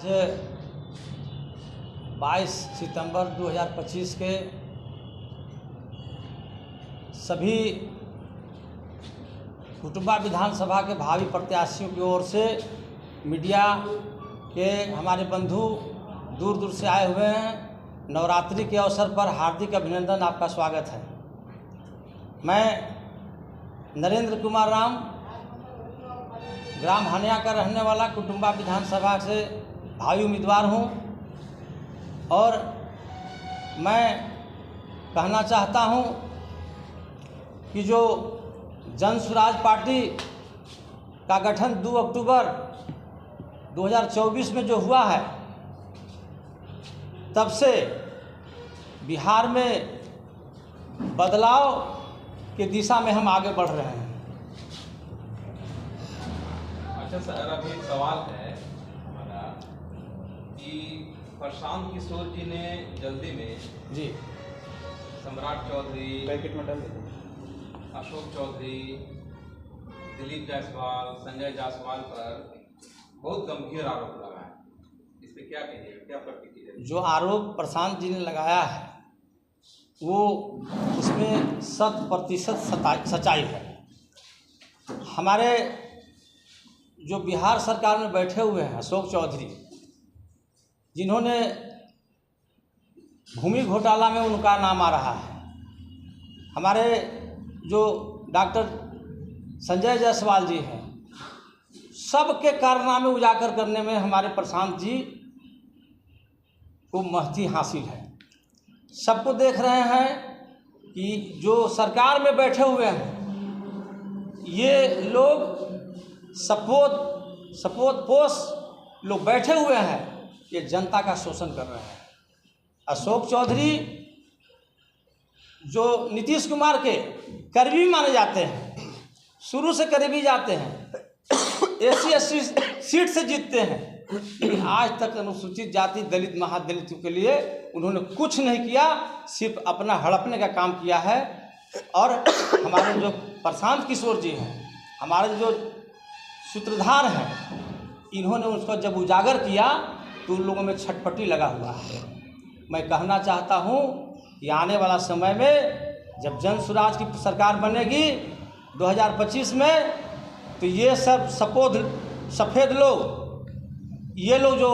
22 सितंबर 2025 के सभी कुटुंबा विधानसभा के भावी प्रत्याशियों की ओर से मीडिया के हमारे बंधु दूर दूर से आए हुए हैं। नवरात्रि के अवसर पर हार्दिक अभिनंदन, आपका स्वागत है। मैं नरेंद्र कुमार राम, ग्राम हनिया का रहने वाला कुटुंबा विधानसभा से भावी उम्मीदवार हूं और मैं कहना चाहता हूं कि जो जन स्वराज पार्टी का गठन 2 अक्टूबर 2024 में जो हुआ है, तब से बिहार में बदलाव के दिशा में हम आगे बढ़ रहे हैं। अच्छा सर, अभी सवाल है हमारा कि प्रशांत किशोर जी ने जल्दी में जी सम्राट चौधरी, पैकेट में डाल अशोक चौधरी, दिलीप जायसवाल, संजय जायसवाल पर बहुत गंभीर आरोप लगाए। इस पे क्या कहिए, क्या प्रतिक्रिया? जो आरोप प्रशांत जी ने लगाया है वो उसमें 100% सच्चाई है। हमारे जो बिहार सरकार में बैठे हुए हैं अशोक चौधरी, जिन्होंने भूमि घोटाला में उनका नाम आ रहा है, हमारे जो डॉक्टर संजय जायसवाल जी हैं, सबके कारनामे उजागर करने में हमारे प्रशांत जी को महती हासिल है। सबको देख रहे हैं कि जो सरकार में बैठे हुए हैं ये लोग सपोत लोग बैठे हुए हैं, ये जनता का शोषण कर रहे हैं। अशोक चौधरी जो नीतीश कुमार के करीबी माने जाते हैं, शुरू से करीबी जाते हैं, SC/ST सीट से जीतते हैं, लेकिन आज तक अनुसूचित जाति, दलित, महादलितों के लिए उन्होंने कुछ नहीं किया, सिर्फ अपना हड़पने का काम किया है। और हमारे जो प्रशांत किशोर जी हैं, हमारे जो सूत्रधार हैं, इन्होंने उसको जब उजागर किया तो उन लोगों में छटपटी लगा हुआ है। मैं कहना चाहता हूं कि आने वाला समय में जब जन स्वराज की सरकार बनेगी 2025 में, तो ये सब सफ़ेद लोग, ये लोग जो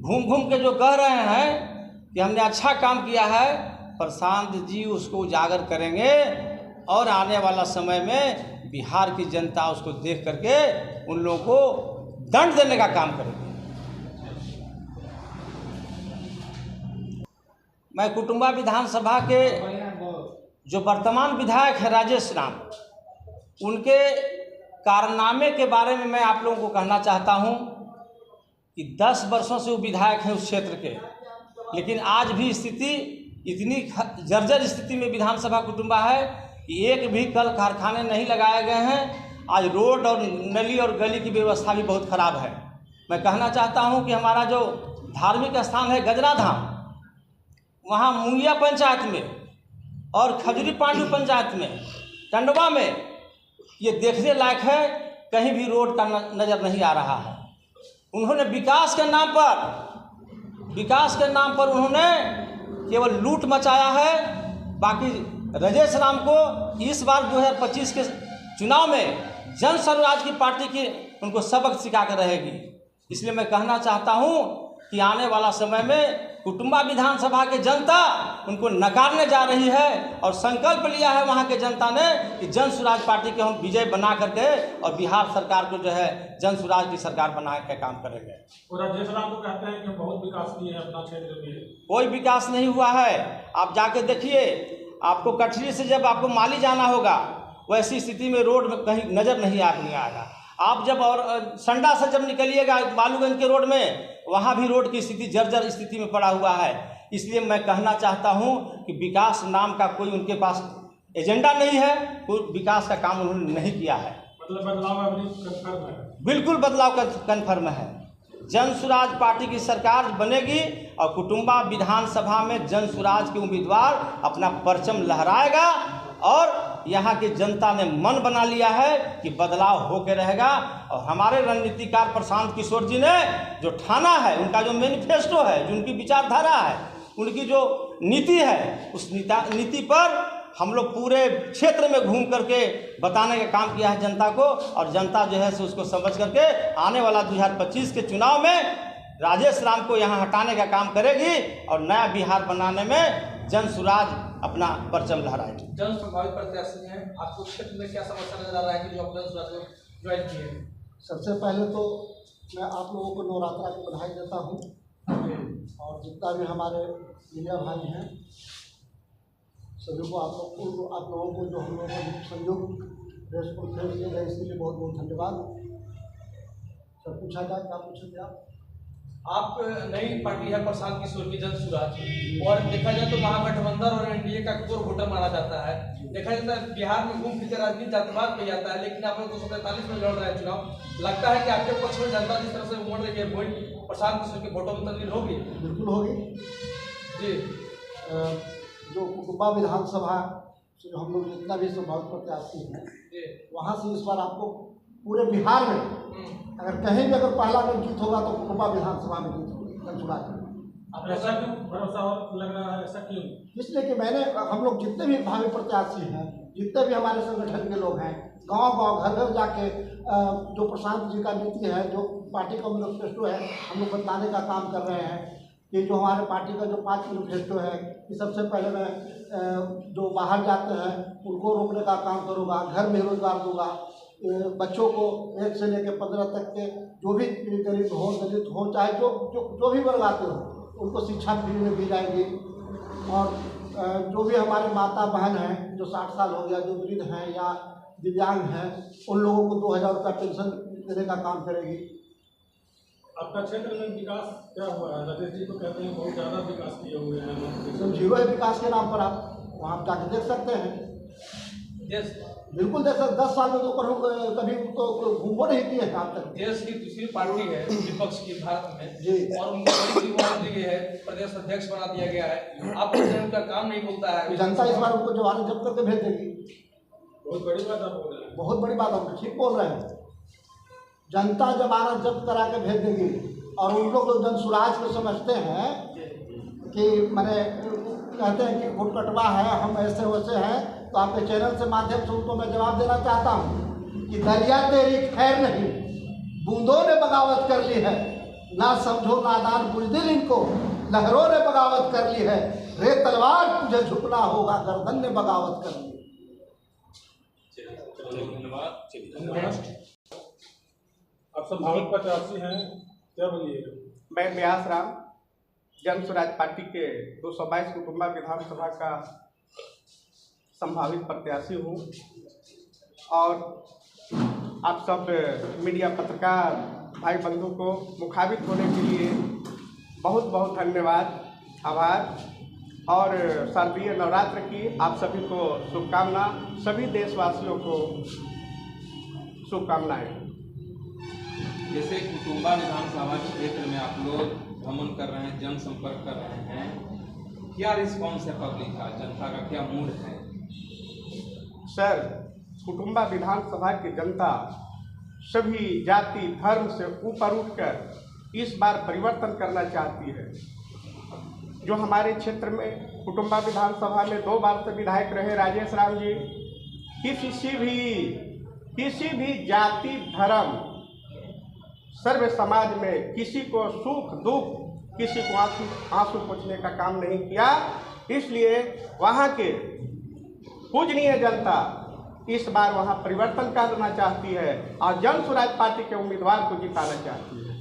घूम घूम के जो कह रहे हैं कि हमने अच्छा काम किया है, प्रशांत जी उसको उजागर करेंगे और आने वाला समय में बिहार की जनता उसको देख करके उन लोगों को दंड देने का काम करेगी। मैं कुटुंबा विधानसभा के जो वर्तमान विधायक हैं राजेश राम, उनके कारनामे के बारे में मैं आप लोगों को कहना चाहता हूं कि 10 वर्षों से वो विधायक हैं उस क्षेत्र के, लेकिन आज भी स्थिति इतनी जर्जर स्थिति में विधानसभा कुटुंबा है कि एक भी कल कारखाने नहीं लगाए गए हैं। आज रोड और नली और गली की व्यवस्था भी बहुत ख़राब है। मैं कहना चाहता हूं कि हमारा जो धार्मिक स्थान है गजरा धाम, वहाँ मुंगिया पंचायत में और खजूरी पांडू पंचायत में, टंडवा में, ये देखने लायक है, कहीं भी रोड का नज़र नहीं आ रहा है। उन्होंने विकास के नाम पर उन्होंने केवल लूट मचाया है। बाकी राजेश राम को इस बार 2025 के चुनाव में जन स्वराज की पार्टी की उनको सबक सिखा कर रहेगी। इसलिए मैं कहना चाहता हूं कि आने वाला समय में कुटुंबा विधानसभा के जनता उनको नकारने जा रही है और संकल्प लिया है वहां के जनता ने कि जन स्वराज पार्टी के हम विजय बना करके और बिहार सरकार को जो है जन स्वराज की सरकार बना के काम करेंगे। और राजेश राम को कहते हैं कि बहुत विकास किए हैं अपना क्षेत्र में। कोई विकास नहीं हुआ है। आप जाके देखिए, आपको कठरी से जब आपको माली जाना होगा, वैसी स्थिति में रोड में कहीं नज़र नहीं आएगा। आप जब और संडा से जब निकलिएगा बालूगंज के रोड में, वहाँ भी रोड की स्थिति जर्जर स्थिति में पड़ा हुआ है। इसलिए मैं कहना चाहता हूँ कि विकास नाम का कोई उनके पास एजेंडा नहीं है, कोई विकास का काम उन्होंने नहीं किया है। मतलब बदलाव अभी कन्फर्म है? बिल्कुल बदलाव कन्फर्म है। जन स्वराज पार्टी की सरकार बनेगी और कुटुंबा विधानसभा में जन स्वराज के उम्मीदवार अपना परचम लहराएगा और यहाँ की जनता ने मन बना लिया है कि बदलाव होके रहेगा। और हमारे रणनीतिकार प्रशांत किशोर जी ने जो ठाना है, उनका जो मैनिफेस्टो है, जो उनकी विचारधारा है, उनकी जो नीति है, उस नीति पर हम लोग पूरे क्षेत्र में घूम करके बताने का काम किया है जनता को। और जनता जो है सो उसको समझ करके आने वाला 2025 के चुनाव में राजेश राम को यहाँ हटाने का काम करेगी और नया बिहार बनाने में जन सुराज अपना परचम लहराएगी। जन प्रभावित प्रत्याशी हैं, आपको क्षेत्र में क्या समस्या नजर आ रहा है कि जो आप जन सुराज को ज्वाइन किए हैं? सबसे पहले तो मैं आप लोगों को नवरात्रा की बधाई देता हूँ और जितना भी हमारे मीडिया भाई हैं सभी को आप लोगों को जो हम लोगों को संयुक्त प्रेस कॉन्फ्रेंस किए गए इसके लिए बहुत बहुत धन्यवाद। सब पूछा जाए, क्या पूछेंगे आप नई पार्टी है प्रशांत किशोर की जन सुराज, और देखा जाए तो महागठबंधन और एनडीए का कोर वोटर माना जाता है। देखा जाता है बिहार में घूम फिर राजनीति जातिवाद पे जाता है, लेकिन आप लोग 243 में लड़ रहे हैं चुनाव। लगता है कि आपके पक्ष में जनता जिस तरह से उमड़ रही है, वोट प्रशांत किशोर के वोटों में तब्दील होगी? बिल्कुल होगी जी। जो कुटुम्बा विधानसभा से हम लोग जितना भी संभावित प्रत्याशी हैं, वहाँ से इस बार आपको पूरे बिहार में अगर कहीं भी अगर पहला अगर जीत होगा तो कुटुम्बा विधानसभा में जीत होगी जनसुराज में। अब ऐसा क्यों भरोसा और लग रहा है, ऐसा क्यों? इसलिए कि हम लोग जितने भी भावी प्रत्याशी हैं, जितने भी हमारे संगठन के लोग हैं, गांव-गांव घर-घर जाके जो प्रशांत जी का नीति है, जो पार्टी का मैनिफेस्टो है, हम लोग बताने का काम कर रहे हैं कि जो हमारे पार्टी का जो 5 मैनिफेस्टो है कि सबसे पहले मैं जो बाहर जाते हैं उनको रोकने का काम करूँगा, घर में रोजगार दूंगा, बच्चों को 1 से लेकर 15 तक के जो भी गरीब हो, दलित हो, चाहे जो भी वर्ग आते हो, उनको शिक्षा फ्री में दी जाएगी। और जो भी हमारे माता बहन हैं जो 60 साल हो गया, जो वृद्ध हैं या दिव्यांग हैं, उन लोगों को 2000 रुपये पेंशन देने का काम करेगी। आपका क्षेत्र में विकास क्या हुआ है? राजेश जी तो कहते हैं बहुत ज़्यादा विकास किए हुए हैं। सब जीरो है विकास के नाम पर, आप वहाँ जाके देख सकते हैं। देश बिल्कुल देख सकते, 10 साल में तो कभी तो घूमो नहीं किए हैं आज तक। देश की दूसरी पार्टी है विपक्ष की भारत में जी, और उनको बड़ी दी गई है, प्रदेश अध्यक्ष बना दिया गया है। आप उनका काम नहीं बोलता है, जनता इस बार उनको जवानी जब करके भेज देगी। बहुत बड़ी बात आप बोल रहे हैं। बहुत बड़ी बात, हम ठीक बोल रहे हैं। जनता जमानत जब्त करा के भेज देगी। और उन लोग जन सुराज को समझते हैं कि मैंने कहते हैं कि वोट कटवा है, हम ऐसे वैसे हैं, तो आपके चैनल से माध्यम से उनको मैं जवाब देना चाहता हूँ कि दरिया तेरी खैर नहीं, बूंदों ने बगावत कर ली है, ना समझो नादान बुज़दिल इनको, लहरों ने बगावत कर ली है, रे तलवार तुझे झुकना होगा, गर्दन ने बगावत कर ली। धन्यवाद। आप संभावित प्रत्याशी हैं, क्या बोलिएगा? मैं व्यास राम जन स्वराज पार्टी के 222 कुटुम्बा विधानसभा का संभावित प्रत्याशी हूँ। और आप सब मीडिया पत्रकार भाई बंधु को मुखाबित होने के लिए बहुत बहुत धन्यवाद, आभार। और शारदीय नवरात्र की आप सभी को शुभकामना, सभी देशवासियों को शुभकामनाएं। जैसे कुटुम्बा विधानसभा क्षेत्र में आप लोग भ्रमण कर रहे हैं, जनसंपर्क कर रहे हैं, क्या रिस्पॉन्स है पब्लिक का, जनता का क्या मूड है? सर, कुटुम्बा विधानसभा की जनता सभी जाति धर्म से ऊपर उठकर इस बार परिवर्तन करना चाहती है। जो हमारे क्षेत्र में कुटुम्बा विधानसभा में 2 बार से विधायक रहे राजेश राम जी, किसी भी जाति धर्म सर्व समाज में किसी को सुख दुख, किसी को आंसू पोंछने का काम नहीं किया। इसलिए वहाँ के पूजनीय जनता इस बार वहाँ परिवर्तन करना चाहती है और जन स्वराज पार्टी के उम्मीदवार को जिताना चाहती है।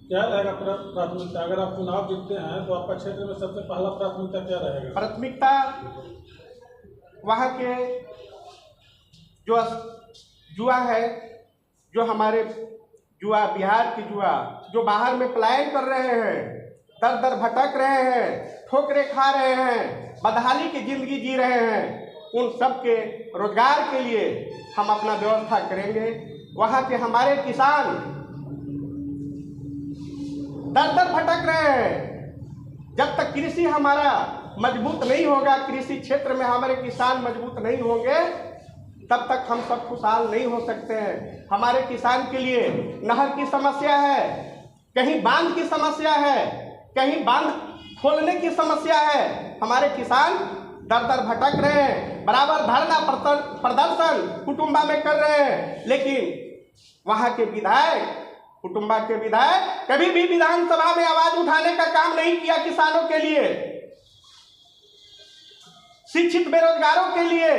क्या रहेगा प्राथमिकता? अगर आप चुनाव जीतते हैं तो आपका क्षेत्र में सबसे पहला प्राथमिकता क्या रहेगा? प्राथमिकता वहाँ के जो जुआ है, जो हमारे जुआ, बिहार की जुआ, जो बाहर में पलायन कर रहे हैं, दर दर भटक रहे हैं, ठोकरें खा रहे हैं, बदहाली की जिंदगी जी रहे हैं, उन सब के रोजगार के लिए हम अपना व्यवस्था करेंगे। वहाँ के हमारे किसान दर दर भटक रहे हैं। जब तक कृषि हमारा मजबूत नहीं होगा, कृषि क्षेत्र में हमारे किसान मजबूत नहीं होंगे, तब तक हम सब खुशहाल नहीं हो सकते हैं। हमारे किसान के लिए नहर की समस्या है, कहीं बांध की समस्या है, कहीं बांध खोलने की समस्या है। हमारे किसान दर दर भटक रहे हैं, बराबर धरना प्रदर्शन कुटुंबा में कर रहे हैं, लेकिन वहाँ के विधायक, कुटुंबा के विधायक कभी भी विधानसभा में आवाज उठाने का काम नहीं किया किसानों के लिए, शिक्षित बेरोजगारों के लिए।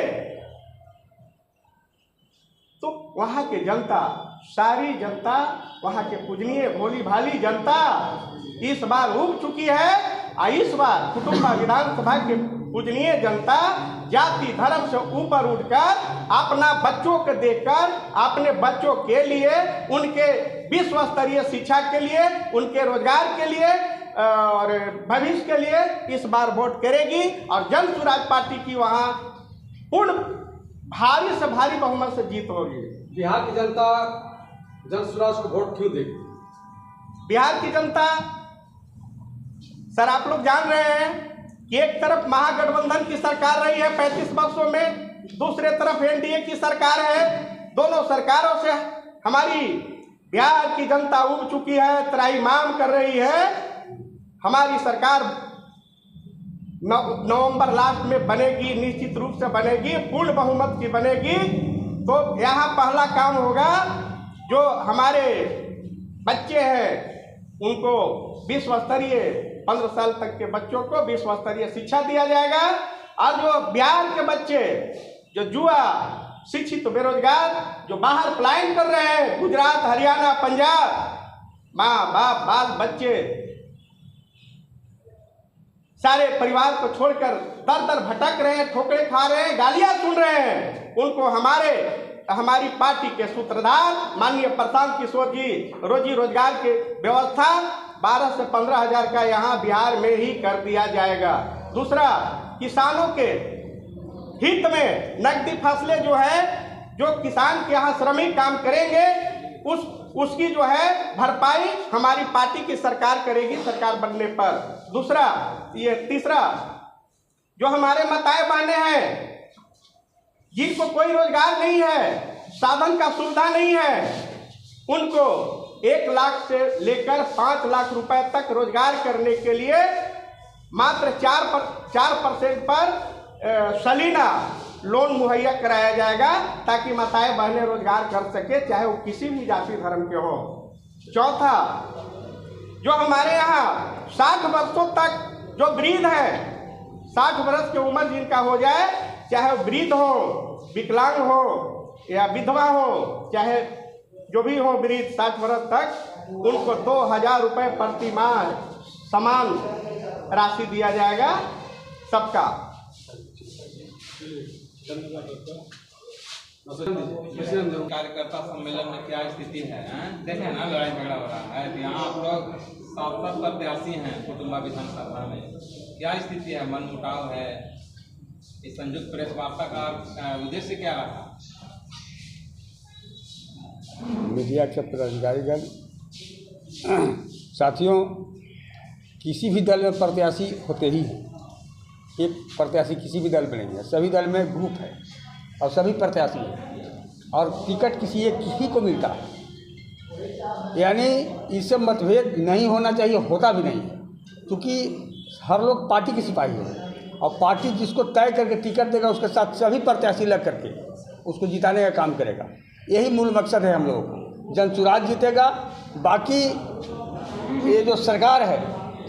तो वहाँ के जनता, सारी जनता, वहाँ के पूजनीय भोली भाली जनता इस बार उब चुकी है। और इस बार कुटुंबा विधानसभा के पूजनीय जनता जाति धर्म से ऊपर उठकर अपना बच्चों को देखकर, अपने बच्चों के लिए, उनके विश्व स्तरीय शिक्षा के लिए, उनके रोजगार के लिए और भविष्य के लिए इस बार वोट करेगी और जन स्वराज पार्टी की वहाँ पूर्ण भारी से भारी बहुमत से जीत होगी। बिहार की जनता जन स्वराज को वोट क्यों देगी? बिहार की जनता, सर आप लोग जान रहे हैं कि एक तरफ महागठबंधन की सरकार रही है 35 वर्षों में, दूसरे तरफ एनडीए की सरकार है। दोनों सरकारों से हमारी बिहार की जनता उब चुकी है, त्राहिमाम कर रही है। हमारी सरकार नवंबर लास्ट में बनेगी, निश्चित रूप से बनेगी, पूर्ण बहुमत की बनेगी। तो यहाँ पहला काम होगा, जो हमारे बच्चे हैं उनको विश्व स्तरीय 15 साल तक के बच्चों को विश्व स्तरीय शिक्षा दिया जाएगा। और जो बिहार के बच्चे जो जुआ शिक्षित बेरोजगार जो बाहर पलायन कर रहे हैं, गुजरात, हरियाणा, पंजाब, माँ बाप बाल बच्चे सारे परिवार को छोड़कर दर दर भटक रहे हैं, ठोकरे खा रहे हैं, गालियां सुन रहे हैं, उनको हमारी पार्टी के सूत्रधार माननीय प्रशांत किशोर जी रोजी रोजगार के व्यवस्था 12 से 15 हजार का यहाँ बिहार में ही कर दिया जाएगा। दूसरा, किसानों के हित में नकदी फसलें जो है, जो किसान के यहाँ श्रमिक काम करेंगे उसकी जो है भरपाई हमारी पार्टी की सरकार करेगी सरकार बनने पर। दूसरा, ये तीसरा, जो हमारे माताएं बहनें हैं जिनको कोई रोजगार नहीं है, साधन का सुविधा नहीं है, उनको 1 लाख से लेकर 5 लाख रुपए तक रोजगार करने के लिए मात्र 4% पर सलीना लोन मुहैया कराया जाएगा, ताकि माताएं बहनें रोजगार कर सके, चाहे वो किसी भी जाति धर्म के हो। चौथा, जो हमारे यहाँ 60 वर्षों तक जो वृद्ध है, 60 वर्ष की उम्र जिनका हो जाए, चाहे वो वृद्ध हो, विकलांग हो या विधवा हो, चाहे जो भी हो वृद्ध 60 वर्ष तक, उनको 2000 रुपये प्रति माह समान राशि दिया जाएगा सबका। कार्यकर्ता सम्मेलन में क्या स्थिति है? देखें ना, लड़ाई झगड़ा हो रहा है। यहाँ आप लोग 7 प्रत्याशी हैं कुटुंबा विधानसभा में, क्या स्थिति है? मनमुटाव है? इस संयुक्त प्रेस वार्ता का उद्देश्य क्या रहा? मीडिया के पदाधिकारीगण, साथियों, किसी भी दल में प्रत्याशी होते ही हैं। एक प्रत्याशी किसी भी दल में नहीं है, सभी दल में ग्रुप है और सभी प्रत्याशी हैं और टिकट किसी एक ही को मिलता है। यानी इससे मतभेद नहीं होना चाहिए, होता भी नहीं है, क्योंकि हर लोग पार्टी के सिपाही हैं और पार्टी जिसको तय करके टिकट देगा उसके साथ सभी प्रत्याशी लग करके उसको जिताने का काम करेगा। यही मूल मकसद है हम लोगों को। जन स्वराज जीतेगा। बाकी ये जो सरकार है,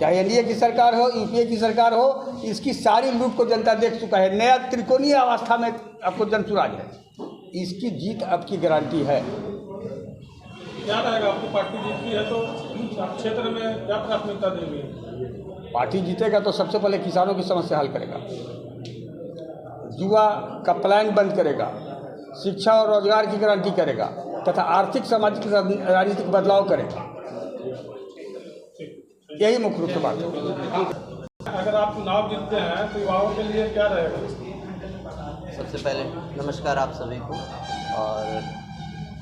चाहे एनडीए की सरकार हो, यूपीए की सरकार हो, इसकी सारी लूट को जनता देख चुका है। नया त्रिकोणीय अवस्था में आपको जन स्वराज है, इसकी जीत अब की गारंटी है। क्या रहेगा? आपकी पार्टी जीतती है तो आप क्षेत्र में क्या प्राथमिकता देंगे? पार्टी जीतेगा तो सबसे पहले किसानों की समस्या हल करेगा, युवा का पलायन बंद करेगा, शिक्षा और रोजगार की गारंटी करेगा तथा आर्थिक सामाजिक राजनीतिक बदलाव करेगा। यही मुख्य रूप से बात है। अगर आप चुनाव जीतते हैं तो युवाओं के लिए क्या रहेगा? सबसे पहले नमस्कार आप सभी को और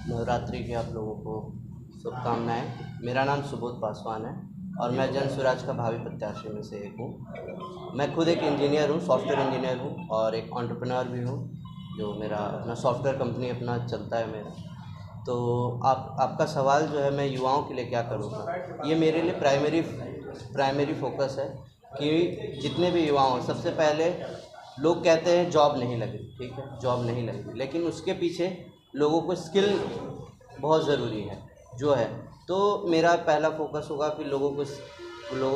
नवरात्रि की आप लोगों को शुभकामनाएं। मेरा नाम सुबोध पासवान है और मैं जन स्वराज का भावी प्रत्याशी में से एक हूँ। मैं खुद एक इंजीनियर हूँ, सॉफ्टवेयर इंजीनियर हूँ और एक एंटरप्रेन्योर भी हूँ, जो मेरा अपना सॉफ्टवेयर कंपनी अपना चलता है मेरा। तो आपका सवाल जो है, मैं युवाओं के लिए क्या करूँगा, ये मेरे लिए प्राइमरी फोकस है कि जितने भी युवा हों, सबसे पहले लोग कहते हैं जॉब नहीं लगी, ठीक है, जॉब नहीं लगी, लेकिन उसके पीछे लोगों को स्किल बहुत ज़रूरी है जो है। तो मेरा पहला फोकस होगा कि लोगों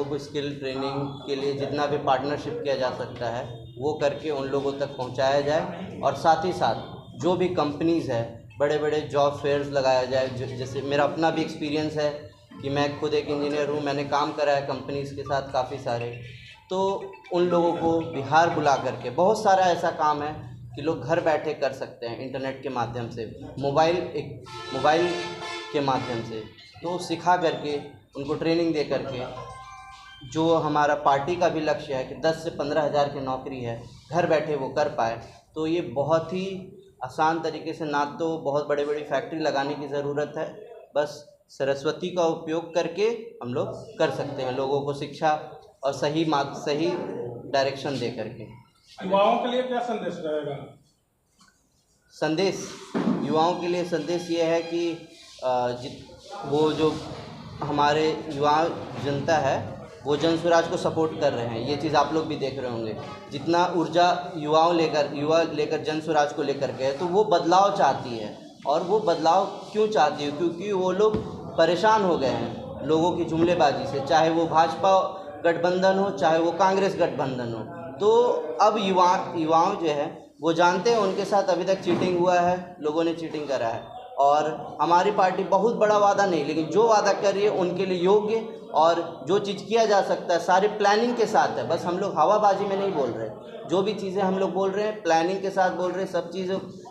को स्किल ट्रेनिंग के लिए जितना भी पार्टनरशिप किया जा सकता है वो करके उन लोगों तक पहुंचाया जाए, और साथ ही साथ जो भी कंपनीज़ है, बड़े बड़े जॉब फेयर्स लगाया जाए। जैसे मेरा अपना भी एक्सपीरियंस है कि मैं खुद एक इंजीनियर हूँ, मैंने काम करा है कंपनीज़ के साथ काफ़ी सारे। तो उन लोगों को बिहार बुला करके, बहुत सारा ऐसा काम है कि लोग घर बैठे कर सकते हैं इंटरनेट के माध्यम से, मोबाइल के माध्यम से, तो सिखा करके उनको ट्रेनिंग दे करके, जो हमारा पार्टी का भी लक्ष्य है कि 10 से 15 हज़ार की नौकरी है, घर बैठे वो कर पाए। तो ये बहुत ही आसान तरीके से, ना तो बहुत बड़ी फैक्ट्री लगाने की ज़रूरत है, बस सरस्वती का उपयोग करके हम लोग कर सकते हैं, लोगों को शिक्षा और सही डायरेक्शन दे करके। युवाओं के लिए क्या संदेश रहेगा? संदेश युवाओं के लिए संदेश ये है कि वो जो हमारे युवा जनता है वो जन स्वराज को सपोर्ट कर रहे हैं, ये चीज़ आप लोग भी देख रहे होंगे। जितना ऊर्जा युवा लेकर जन स्वराज को लेकर के है, तो वो बदलाव चाहती है। और वो बदलाव क्यों चाहती है? क्योंकि वो लोग परेशान हो गए हैं लोगों की जुमलेबाजी से, चाहे वो भाजपा गठबंधन हो, चाहे वो कांग्रेस गठबंधन हो। तो अब युवाओं जो है वो जानते हैं उनके साथ अभी तक चीटिंग हुआ है, लोगों ने चीटिंग करा है, और हमारी पार्टी बहुत बड़ा वादा नहीं, लेकिन जो वादा कर रही है उनके लिए योग्य, और जो चीज़ किया जा सकता है सारी प्लानिंग के साथ है। बस हम लोग हवाबाजी में नहीं बोल रहे, जो भी चीज़ें हम लोग बोल रहे हैं प्लानिंग के साथ बोल रहे हैं।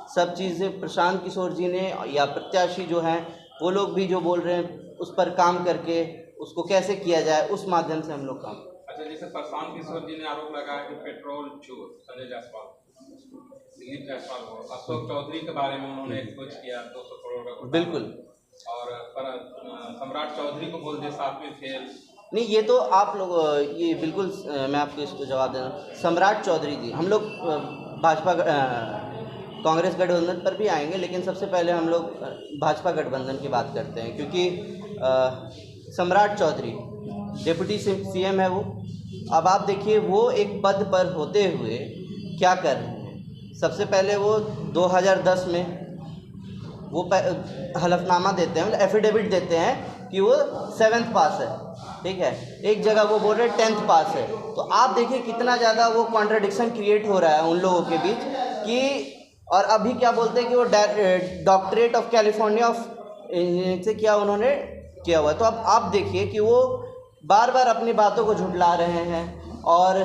सब चीज़ें प्रशांत किशोर जी ने या प्रत्याशी जो हैं वो लोग भी जो बोल रहे हैं उस पर काम करके उसको कैसे किया जाए, उस माध्यम से हम लोग काम। अच्छा, जैसे प्रशांत किशोर जी ने आरोप लगाया कि पेट्रोल चोर संजय जायसवाल, दिलीप जायसवाल हो, अशोक चौधरी के बारे में उन्होंने एक्सपोज किया 200 करोड़ का, बिल्कुल, और सम्राट चौधरी को बोल दिया 7वें फेल। नहीं, ये तो आप लोग ये बिल्कुल मैं आपको इसको जवाब देना। सम्राट चौधरी जी, हम लोग भाजपा कांग्रेस गठबंधन पर भी आएंगे, लेकिन सबसे पहले हम लोग भाजपा गठबंधन की बात करते हैं, क्योंकि सम्राट चौधरी डिप्टी सीएम है वो। अब आप देखिए वो एक पद पर होते हुए क्या कर रहे हैं। सबसे पहले वो 2010 में वो हलफनामा देते हैं, एफिडेविट देते हैं कि वो 7th पास है, ठीक है। एक जगह वो बोल रहे 10th पास है। तो आप देखिए कितना ज़्यादा वो कॉन्ट्रडिक्शन क्रिएट हो रहा है उन लोगों के बीच कि, और अभी क्या बोलते हैं कि वो doctorate of California of engineering से क्या उन्होंने किया हुआ है। तो अब आप देखिए कि वो बार बार अपनी बातों को झुठला रहे हैं। और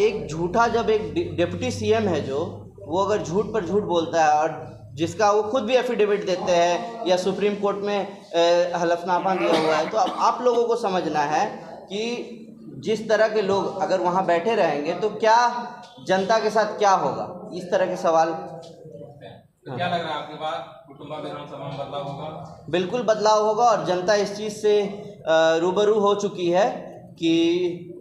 एक झूठा, जब एक डिप्टी सीएम है जो, वो अगर झूठ पर झूठ बोलता है, और जिसका वो खुद भी एफिडेविट देते हैं या सुप्रीम कोर्ट में हलफनामा दिया हुआ है, तो अब आप लोगों को समझना है कि जिस तरह के लोग अगर वहाँ बैठे रहेंगे तो क्या जनता के साथ क्या होगा, इस तरह के सवाल। तो क्या लग रहा है आपके बाद कुटुंबा विधानसभा में बदलाव होगा? बिल्कुल बदलाव होगा, और जनता इस चीज़ से रूबरू हो चुकी है कि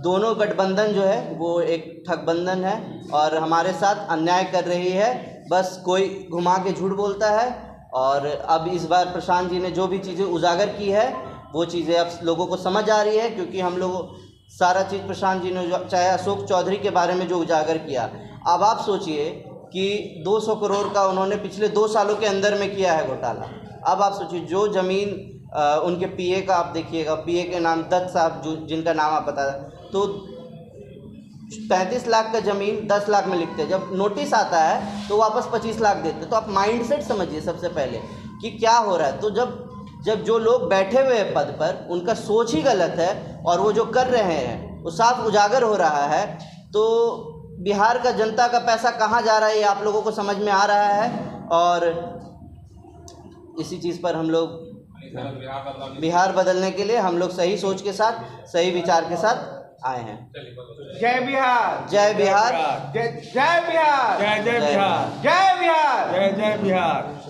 दोनों गठबंधन जो है वो एक ठगबंधन है और हमारे साथ अन्याय कर रही है। बस कोई घुमा के झूठ बोलता है। और अब इस बार प्रशांत जी ने जो भी चीज़ें उजागर की है वो चीज़ें अब लोगों को समझ आ रही है, क्योंकि हम लोग सारा चीज़ प्रशांत जी ने, चाहे अशोक चौधरी के बारे में जो उजागर किया, अब आप सोचिए कि 200 करोड़ का उन्होंने पिछले 2 सालों के अंदर में किया है घोटाला। अब आप सोचिए जो ज़मीन उनके पीए का, आप देखिएगा पीए के नाम दत्त साहब, जो जिनका नाम आप बता, तो 35 लाख का ज़मीन 10 लाख में लिखते हैं, जब नोटिस आता है तो वापस 25 लाख देते। तो आप माइंडसेट समझिए सबसे पहले कि क्या हो रहा है। तो जब जो लोग बैठे हुए हैं पद पर, उनका सोच ही गलत है और वो जो कर रहे हैं वो साफ उजागर हो रहा है। तो बिहार का जनता का पैसा कहाँ जा रहा है ये आप लोगों को समझ में आ रहा है। और इसी चीज़ पर हम लोग बिहार बदलने के लिए हम लोग सही सोच के साथ, सही विचार के साथ आए हैं। जय बिहार, जय बिहार, जय बिहार, जय जय बिहार, जय बिहार, जय जय बिहार।